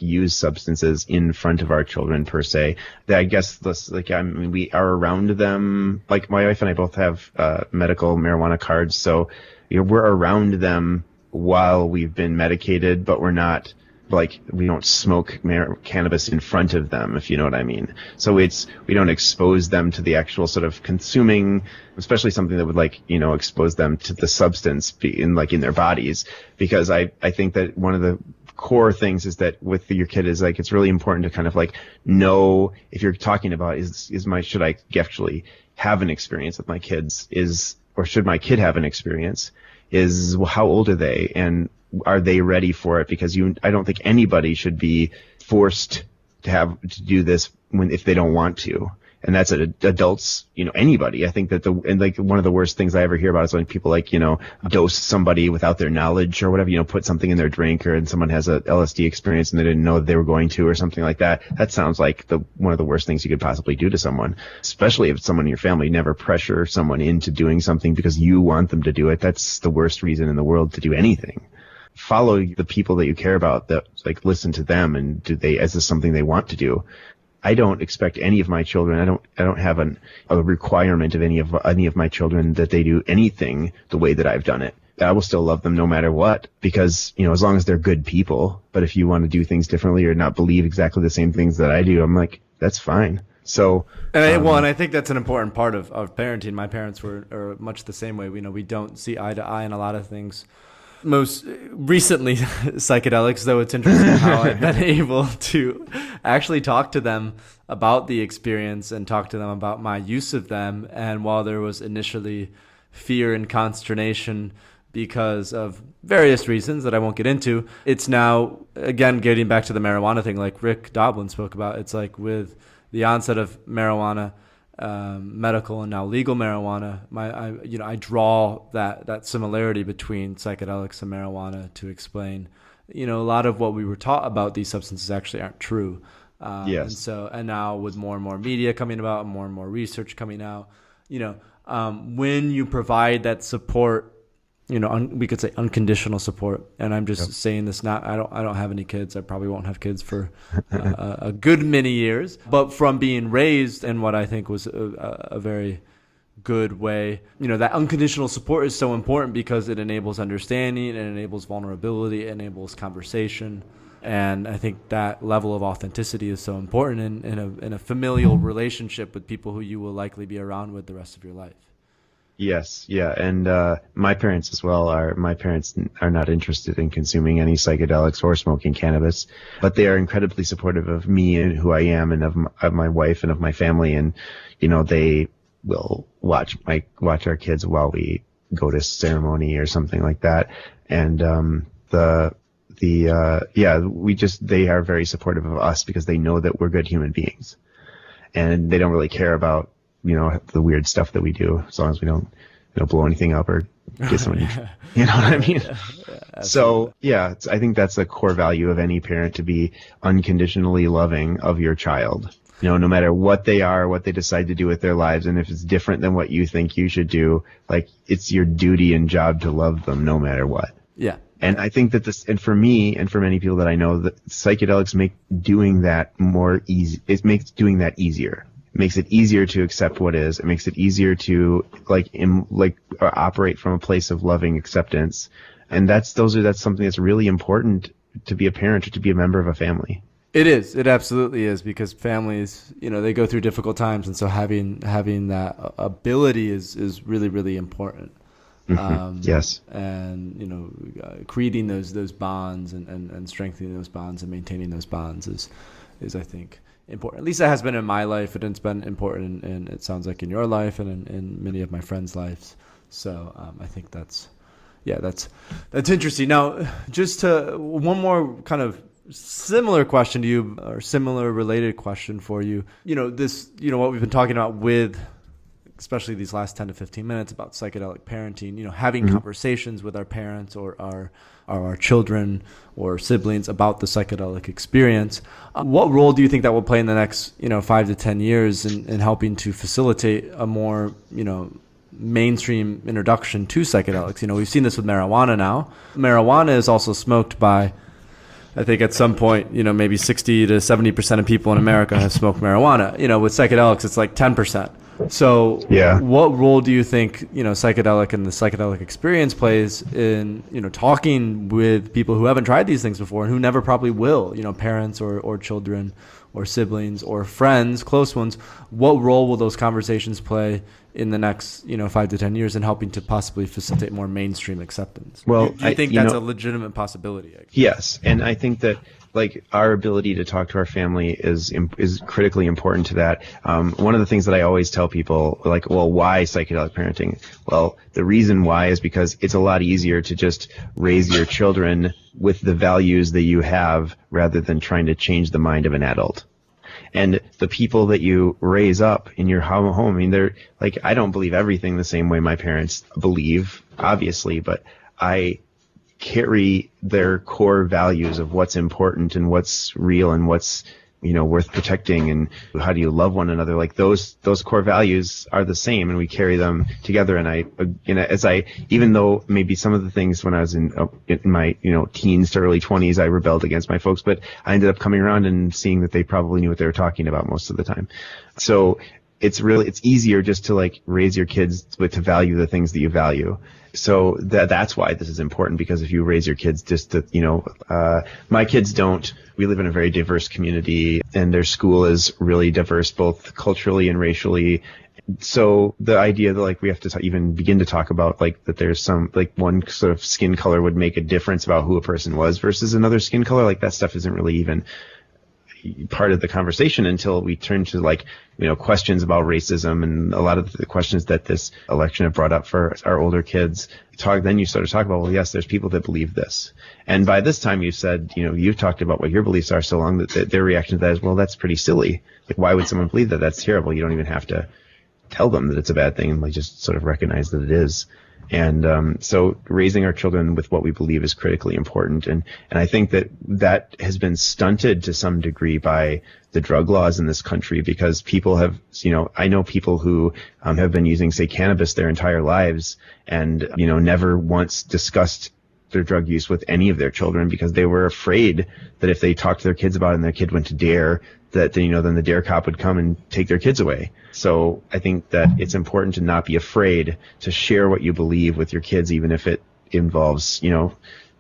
use substances in front of our children per se. I guess we are around them. Like, my wife and I both have medical marijuana cards, so we're around them while we've been medicated, but we're not we don't smoke cannabis in front of them, if you know what I mean. So we don't expose them to the actual sort of consuming, especially something that would expose them to the substance in their bodies, because I think that one of the core things is that with your kid is it's really important to kind of know, if you're talking about should I actually have an experience with my kids, or should my kid have an experience, how old are they, and are they ready for it? Because I don't think anybody should be forced to do this if they don't want to. And that's adults, anybody. I think that one of the worst things I ever hear about is when people dose somebody without their knowledge or whatever, put something in their drink, and someone has a LSD experience and they didn't know that they were going to, or something like that. That sounds like one of the worst things you could possibly do to someone, especially if it's someone in your family. Never pressure someone into doing something because you want them to do it. That's the worst reason in the world to do anything. Follow the people that you care about, that listen to them, and is this something they want to do? I don't expect any of my children. I don't have a requirement of any of my children that they do anything the way that I've done it. I will still love them no matter what, because as long as they're good people. But if you want to do things differently or not believe exactly the same things that I do, I'm that's fine. So, and I think that's an important part of parenting. My parents are much the same way. We don't see eye to eye in a lot of things. Most recently, psychedelics, though, it's interesting how I've been able to actually talk to them about the experience and talk to them about my use of them. And while there was initially fear and consternation because of various reasons that I won't get into, it's now, again, getting back to the marijuana thing, like Rick Doblin spoke about. It's with the onset of marijuana, medical and now legal marijuana, I draw that similarity between psychedelics and marijuana to explain, a lot of what we were taught about these substances actually aren't true. Yes. And now with more and more media coming about and more research coming out, when you provide that support, we could say unconditional support. And I'm just saying this not, I don't have any kids. I probably won't have kids for a good many years, but from being raised in what I think was a very good way, that unconditional support is so important because it enables understanding, it enables vulnerability, it enables conversation. And I think that level of authenticity is so important in a familial relationship with people who you will likely be around with the rest of your life. Yes, yeah, and my parents as well my parents are not interested in consuming any psychedelics or smoking cannabis, but they are incredibly supportive of me and who I am, and of my wife and of my family, and they will watch our kids while we go to ceremony or something like that, and they are very supportive of us because they know that we're good human beings, and they don't really care about the weird stuff that we do, as long as we don't blow anything up or get someone, you know what I mean? So I think that's a core value of any parent, to be unconditionally loving of your child, no matter what they are, what they decide to do with their lives. And if it's different than what you think you should do, like, it's your duty and job to love them no matter what. Yeah. And I think that and for me and for many people that I know, that psychedelics make doing that more easy. It makes doing that easier. It makes it easier to accept what is. It makes it easier to operate from a place of loving acceptance. And that's something that's really important to be a parent or to be a member of a family. It is. It absolutely is, because families, they go through difficult times, and so having that ability is really, really important. Yes. And creating those bonds and strengthening those bonds and maintaining those bonds is I think important. At least it has been in my life, and it's been important, and it sounds like in your life and in many of my friends' lives. So I think that's interesting. Now, just one more kind of similar question to you, or similar related question for you. What we've been talking about with, especially these last 10 to 15 minutes, about psychedelic parenting, having conversations with our parents or our children or siblings about the psychedelic experience. What role do you think that will play in the next, 5 to 10 years in helping to facilitate a more, mainstream introduction to psychedelics? We've seen this with marijuana now. Marijuana is also smoked by, I think at some point, maybe 60 to 70% of people in America have smoked marijuana. With psychedelics, it's like 10%. So what role do you think, psychedelic and the psychedelic experience plays in, talking with people who haven't tried these things before and who never probably will, parents or children or siblings or friends, close ones? What role will those conversations play in the next, 5 to 10 years in helping to possibly facilitate more mainstream acceptance? Well, do you think that's a legitimate possibility? Yes. And I think that, our ability to talk to our family is critically important to that. One of the things that I always tell people, why psychedelic parenting? Well, the reason why is because it's a lot easier to just raise your children with the values that you have rather than trying to change the mind of an adult. And the people that you raise up in your home, they're I don't believe everything the same way my parents believe, obviously, but I carry their core values of what's important and what's real and what's worth protecting, and how do you love one another. Those core values are the same, and we carry them together. And even though maybe some of the things when I was in my teens to early 20s, I rebelled against my folks, but I ended up coming around and seeing that they probably knew what they were talking about most of the time. So it's easier just to raise your kids to value the things that you value. So that's why this is important, because if you raise your kids just to, my kids don't, we live in a very diverse community, and their school is really diverse, both culturally and racially. So the idea that we have to even begin to talk about that there's some one sort of skin color would make a difference about who a person was versus another skin color, that stuff isn't really even part of the conversation until we turn to questions about racism and a lot of the questions that this election have brought up for our older kids. Then you sort of talk about, well, yes, there's people that believe this. And by this time you said, you've talked about what your beliefs are so long that their reaction to that is, well, that's pretty silly. Why would someone believe that? That's terrible. You don't even have to tell them that it's a bad thing, and just sort of recognize that it is. And so raising our children with what we believe is critically important. And I think that has been stunted to some degree by the drug laws in this country, because people have, I know people who have been using, say, cannabis their entire lives and, never once discussed their drug use with any of their children because they were afraid that if they talked to their kids about it and their kid went to DARE, that then the DARE cop would come and take their kids away. So I think that it's important to not be afraid to share what you believe with your kids, even if it involves,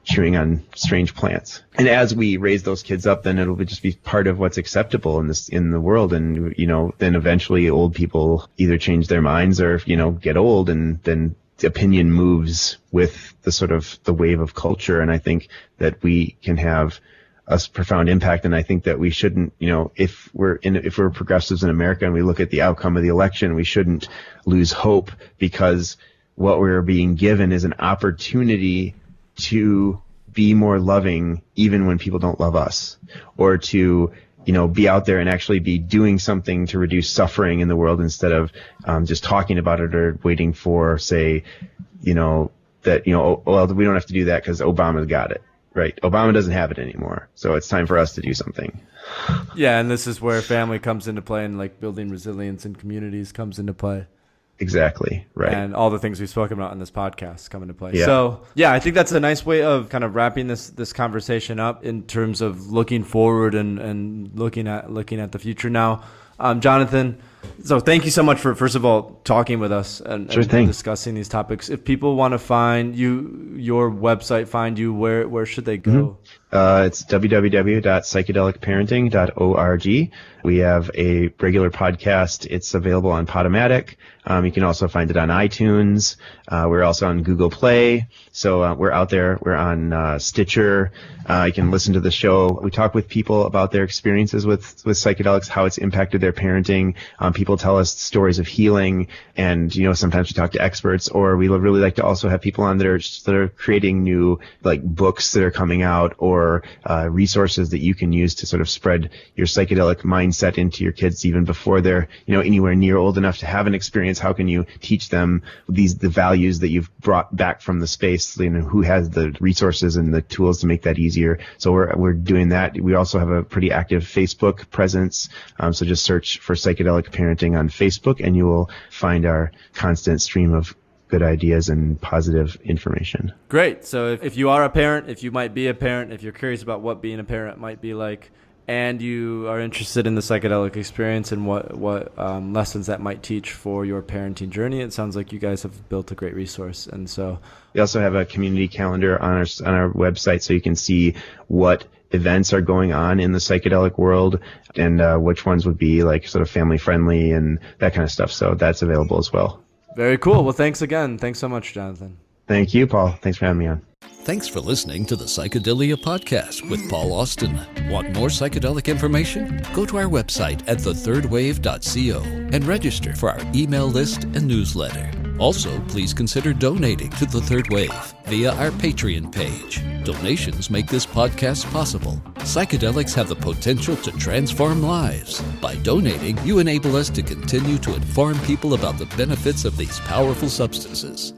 chewing on strange plants. And as we raise those kids up, then it'll just be part of what's acceptable in the world. And, then eventually old people either change their minds or, get old, and then the opinion moves with the sort of the wave of culture. And I think that we can have a profound impact. And I think that we shouldn't, if we're progressives in America and we look at the outcome of the election, we shouldn't lose hope, because what we're being given is an opportunity to be more loving even when people don't love us, or to be out there and actually be doing something to reduce suffering in the world, instead of just talking about it or waiting for, say, that well, we don't have to do that because Obama's got it, right? Obama doesn't have it anymore, so it's time for us to do something. Yeah, and this is where family comes into play, and like building resilience in communities comes into play. Exactly, right. And all the things we've spoken about in this podcast come into play. Yeah. So, yeah, I think that's a nice way of kind of wrapping this conversation up in terms of looking forward and looking at the future now. Jonathan, so thank you so much for, first of all, talking with us and discussing these topics. If people want to find you, your website, find you, where should they go? It's www.psychedelicparenting.org. We have a regular podcast. It's available on Podomatic. You can also find it on iTunes. We're also on Google Play. So we're out there. We're on Stitcher. You can listen to the show. We talk with people about their experiences with psychedelics, how it's impacted their parenting. People tell us stories of healing, and sometimes we talk to experts, or we really like to also have people on that are creating new books that are coming out, or resources that you can use to sort of spread your psychedelic mindset into your kids even before they're anywhere near old enough to have an experience. How can you teach them the values that you've brought back from the space? Who has the resources and the tools to make that easier? So we're doing that. We also have a pretty active Facebook presence. So just search for Psychedelic Parenting on Facebook, and you will find our constant stream of good ideas and positive information. Great. So if you are a parent, if you might be a parent, if you're curious about what being a parent might be like, and you are interested in the psychedelic experience and what lessons that might teach for your parenting journey, it sounds like you guys have built a great resource. And so we also have a community calendar on our website, so you can see what events are going on in the psychedelic world, and which ones would be sort of family friendly and that kind of stuff. So that's available as well. Very cool. Well, thanks again. Thanks so much, Jonathan. Thank you, Paul. Thanks for having me on. Thanks for listening to the Psychedelia Podcast with Paul Austin. Want more psychedelic information? Go to our website at thethirdwave.co and register for our email list and newsletter. Also, please consider donating to The Third Wave via our Patreon page. Donations make this podcast possible. Psychedelics have the potential to transform lives. By donating, you enable us to continue to inform people about the benefits of these powerful substances.